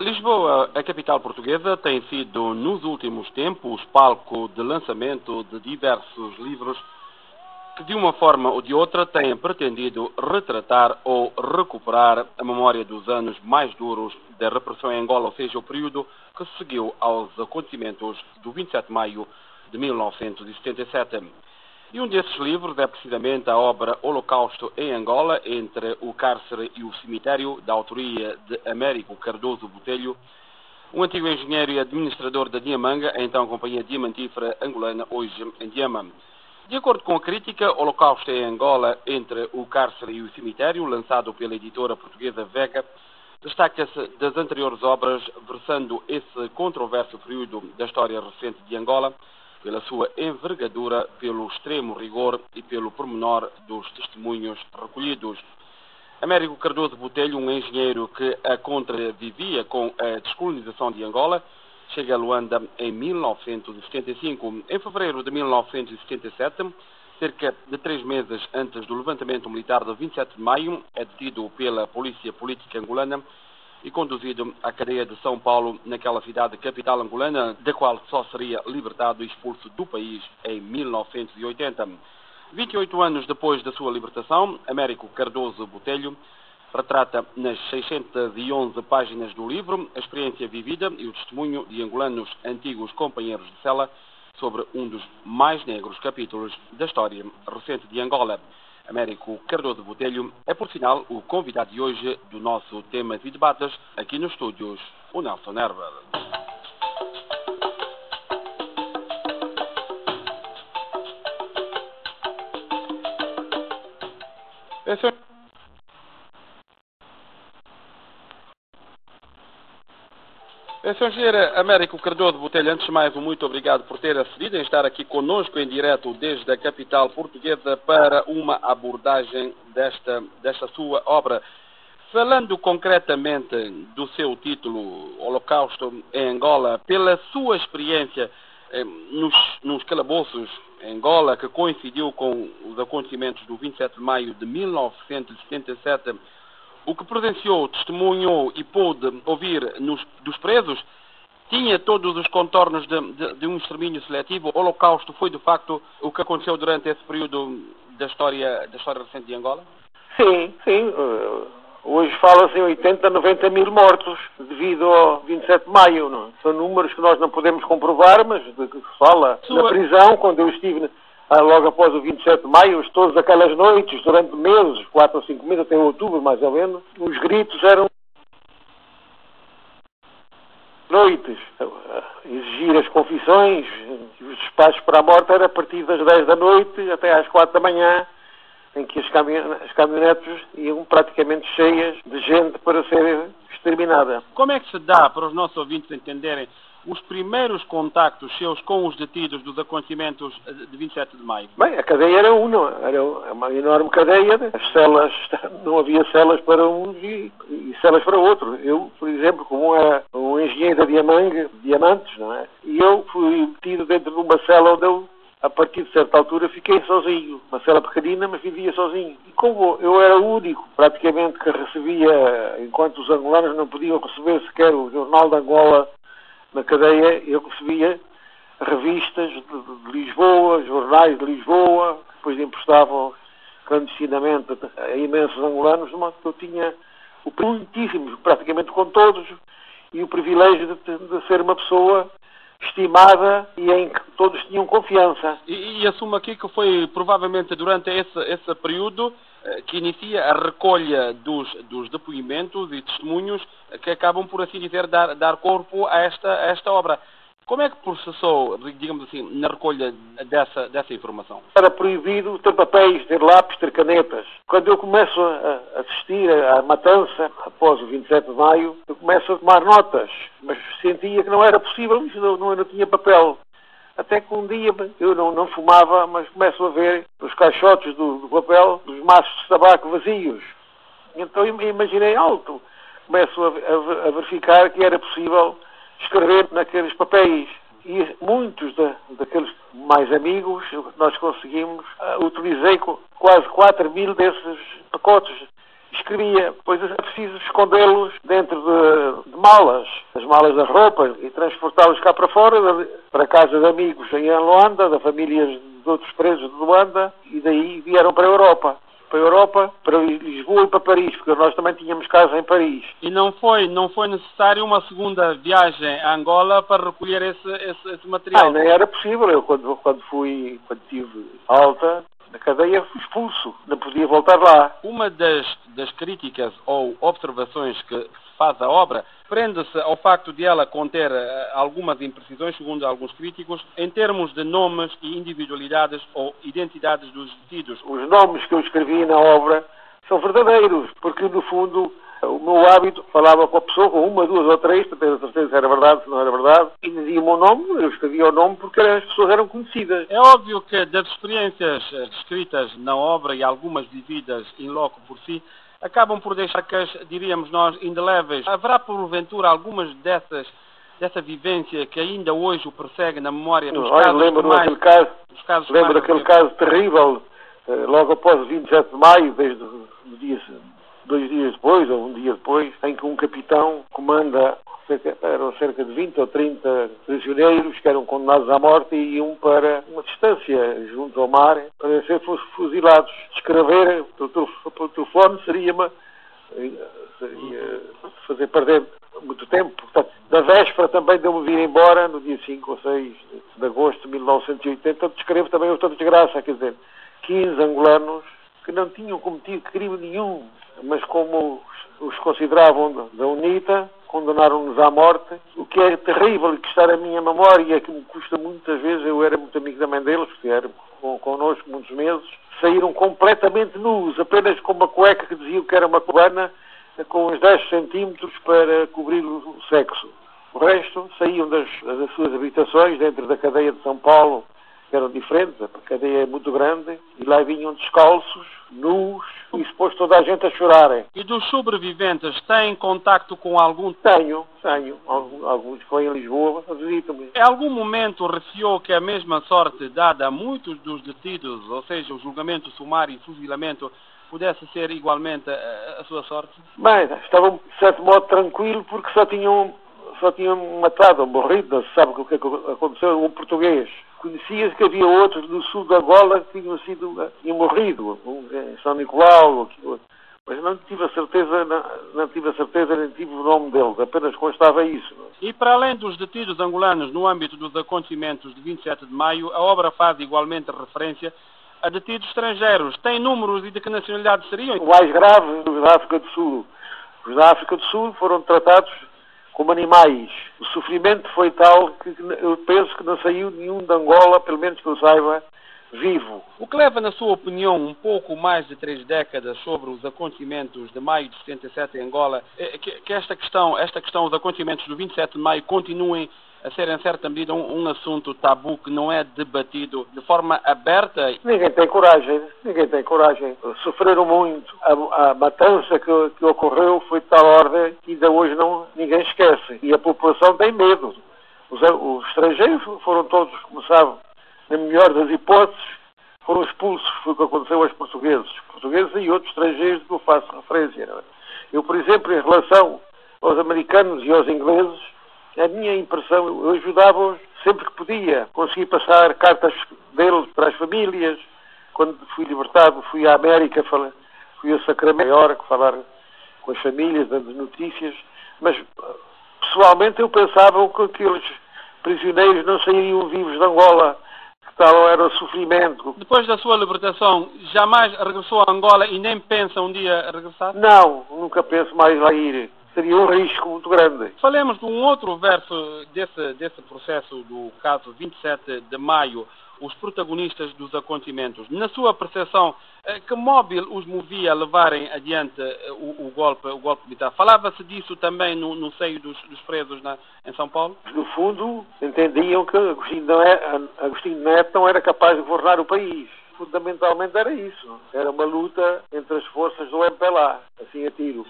Lisboa, a capital portuguesa, tem sido, nos últimos tempos, palco de lançamento de diversos livros que, de uma forma ou de outra, têm pretendido retratar ou recuperar a memória dos anos mais duros da repressão em Angola, ou seja, o período que se seguiu aos acontecimentos do 27 de maio de 1977. E um desses livros é precisamente a obra Holocausto em Angola, entre o cárcere e o cemitério, da autoria de Américo Cardoso Botelho, um antigo engenheiro e administrador da Diamanga, a então Companhia Diamantífera Angolana, hoje em Diama. De acordo com a crítica, Holocausto em Angola, entre o cárcere e o cemitério, lançado pela editora portuguesa Vega, destaca-se das anteriores obras, versando esse controverso período da história recente de Angola, pela sua envergadura, pelo extremo rigor e pelo pormenor dos testemunhos recolhidos. Américo Cardoso Botelho, um engenheiro que a contravivia com a descolonização de Angola, chega a Luanda em 1975. Em fevereiro de 1977, cerca de 3 meses antes do levantamento militar do 27 de maio, é detido pela Polícia Política Angolana e conduzido à cadeia de São Paulo, naquela cidade capital angolana, da qual só seria libertado e expulso do país em 1980. 28 anos depois da sua libertação, Américo Cardoso Botelho retrata nas 611 páginas do livro a experiência vivida e o testemunho de angolanos antigos companheiros de cela sobre um dos mais negros capítulos da história recente de Angola. Américo Cardoso Botelho é, por sinal, o convidado de hoje do nosso Temas e Debates, aqui nos estúdios, o Nelson Herber. Sr. Engenheiro Américo Cardoso Botelho, antes de mais, muito obrigado por ter acedido em estar aqui conosco em direto desde a capital portuguesa para uma abordagem desta sua obra. Falando concretamente do seu título, Holocausto em Angola, pela sua experiência nos calabouços em Angola, que coincidiu com os acontecimentos do 27 de maio de 1977, o que presenciou, testemunhou e pôde ouvir dos presos, tinha todos os contornos de um extermínio seletivo. O Holocausto foi, de facto, o que aconteceu durante esse período da história recente de Angola? Sim. Hoje fala-se em 80 a 90 mil mortos devido ao 27 de maio. Não? São números que nós não podemos comprovar, mas de que se fala na prisão, quando eu estive logo após o 27 de maio, todas aquelas noites, durante meses, 4 ou 5 meses, até outubro mais ou menos, os gritos eram noites, exigir as confissões, os despachos para a morte era a partir das 10 da noite até às 4 da manhã, em que as caminhonetes iam praticamente cheias de gente para ser exterminada. Como é que se dá, para os nossos ouvintes entenderem, os primeiros contactos seus com os detidos dos acontecimentos de 27 de maio? Bem, a cadeia era uma enorme cadeia. As celas, não havia celas para uns e celas para outros. Eu, por exemplo, como era um engenheiro da Diamanga, diamantes, não é? E eu fui metido dentro de uma cela onde eu, a partir de certa altura, fiquei sozinho. Uma cela pequenina, mas vivia sozinho. E como eu era o único, praticamente, que recebia, enquanto os angolanos não podiam receber sequer o Jornal de Angola na cadeia, eu recebia revistas de Lisboa, jornais de Lisboa, que depois emprestavam clandestinamente a imensos angolanos, de modo que eu tinha muitíssimos, praticamente com todos, e o privilégio de ser uma pessoa estimada e em que todos tinham confiança. E assumo aqui que foi provavelmente durante esse período que inicia a recolha dos depoimentos e testemunhos que acabam, por assim dizer, dar corpo a esta obra. Como é que processou, digamos assim, na recolha dessa informação? Era proibido ter papéis, ter lápis, ter canetas. Quando eu começo a assistir à matança, após o 27 de maio, eu começo a tomar notas, mas sentia que não era possível, eu não tinha papel. Até que um dia eu não fumava, mas começo a ver os caixotes do papel, os maços de tabaco vazios. Então eu imaginei alto. Começo a verificar que era possível escrever naqueles papéis. E muitos daqueles mais amigos, nós conseguimos, utilizei quase 4 mil desses pacotes. escrevia. Depois é preciso escondê-los dentro de malas, as malas da roupa, e transportá-los cá para fora, para casa de amigos em Luanda, de famílias de outros presos de Luanda, e daí vieram para a Europa. Para Lisboa e para Paris, porque nós também tínhamos casa em Paris. E não foi necessário uma segunda viagem a Angola para recolher esse material? Nem era possível. Eu, quando tive alta na cadeia, fui expulso. Não podia voltar lá. Uma das críticas ou observações que se faz à obra prende-se ao facto de ela conter algumas imprecisões, segundo alguns críticos, em termos de nomes e individualidades ou identidades dos detidos. Os nomes que eu escrevi na obra são verdadeiros, porque no fundo o meu hábito falava com a pessoa, com uma, duas ou três, para ter a certeza se era verdade, se não era verdade, e dizia o meu nome, eu escrevia o nome porque as pessoas eram conhecidas. É óbvio que das experiências descritas na obra e algumas vividas in loco por si, acabam por deixar que, diríamos nós, indeléveis. Haverá, porventura, algumas dessa vivência que ainda hoje o persegue na memória dos casos? Lembro daquele caso terrível, logo após o 27 de maio, desde o dia 2 dias depois, ou um dia depois, em que um capitão comanda eram cerca de 20 ou 30 prisioneiros que eram condenados à morte e iam para uma distância junto ao mar para ser fuzilados. Escrever pelo telefone seria fazer perder muito tempo. Portanto, da véspera também de eu me vir embora, no dia 5 ou 6 de agosto de 1980, descrevo também outra desgraça, quer dizer, 15 angolanos que não tinham cometido crime nenhum, mas como os consideravam da UNITA, condenaram-nos à morte, o que é terrível e que está na minha memória, que me custa muitas vezes, eu era muito amigo também deles, porque eram connosco muitos meses, saíram completamente nus, apenas com uma cueca que diziam que era uma cubana, com uns 10 centímetros para cobrir o sexo. O resto saíam das suas habitações, dentro da cadeia de São Paulo, que eram diferentes, a cadeia é muito grande, e lá vinham descalços, nus, e se pôs toda a gente a chorarem. E dos sobreviventes, têm contacto com algum? Tenho. Alguns que vêm em Lisboa visitam-me. Em algum momento receou que a mesma sorte dada a muitos dos detidos, ou seja, o julgamento sumário e fuzilamento, pudesse ser igualmente a sua sorte? Bem, estavam de certo modo tranquilo porque só tinham matado ou morrido, não se sabe o que aconteceu, um português. Conhecia-se que havia outros do sul da Angola que tinham morrido, um em São Nicolau, mas não tive a certeza, nem tive o nome deles, apenas constava isso. E para além dos detidos angolanos no âmbito dos acontecimentos de 27 de maio, a obra faz igualmente referência a detidos estrangeiros. Tem números e de que nacionalidade seriam? O mais grave, os da África do Sul. Os da África do Sul foram tratados como animais. O sofrimento foi tal que eu penso que não saiu nenhum de Angola, pelo menos que eu saiba, vivo. O que leva, na sua opinião, um pouco mais de 3 décadas sobre os acontecimentos de maio de 77 em Angola, que esta questão, os acontecimentos do 27 de maio continuem a ser, em certa medida, um assunto tabu que não é debatido de forma aberta? Ninguém tem coragem. Sofreram muito. A matança que ocorreu foi de tal ordem que ainda hoje ninguém esquece. E a população tem medo. Os estrangeiros foram todos, como sabe, na melhor das hipóteses, foram expulsos. Foi o que aconteceu aos portugueses. Portugueses e outros estrangeiros que eu faço referência. Não é? Eu, por exemplo, em relação aos americanos e aos ingleses, a minha impressão, eu ajudava-os sempre que podia. Consegui passar cartas deles para as famílias. Quando fui libertado, fui à América, fui a Sacramento, falar com as famílias, dando notícias. Mas, pessoalmente, eu pensava que aqueles prisioneiros não sairiam vivos de Angola, que tal era o sofrimento. Depois da sua libertação, jamais regressou a Angola e nem pensa um dia regressar? Não, nunca penso mais lá ir. Seria um risco muito grande. Falemos de um outro verso desse processo do caso 27 de maio, os protagonistas dos acontecimentos. Na sua percepção, que móvel os movia a levarem adiante o golpe militar? Falava-se disso também no seio dos presos em São Paulo? No fundo, entendiam que Agostinho Neto não era capaz de governar o país. Fundamentalmente era isso. Era uma luta entre as forças do MPLA, assim a tiro.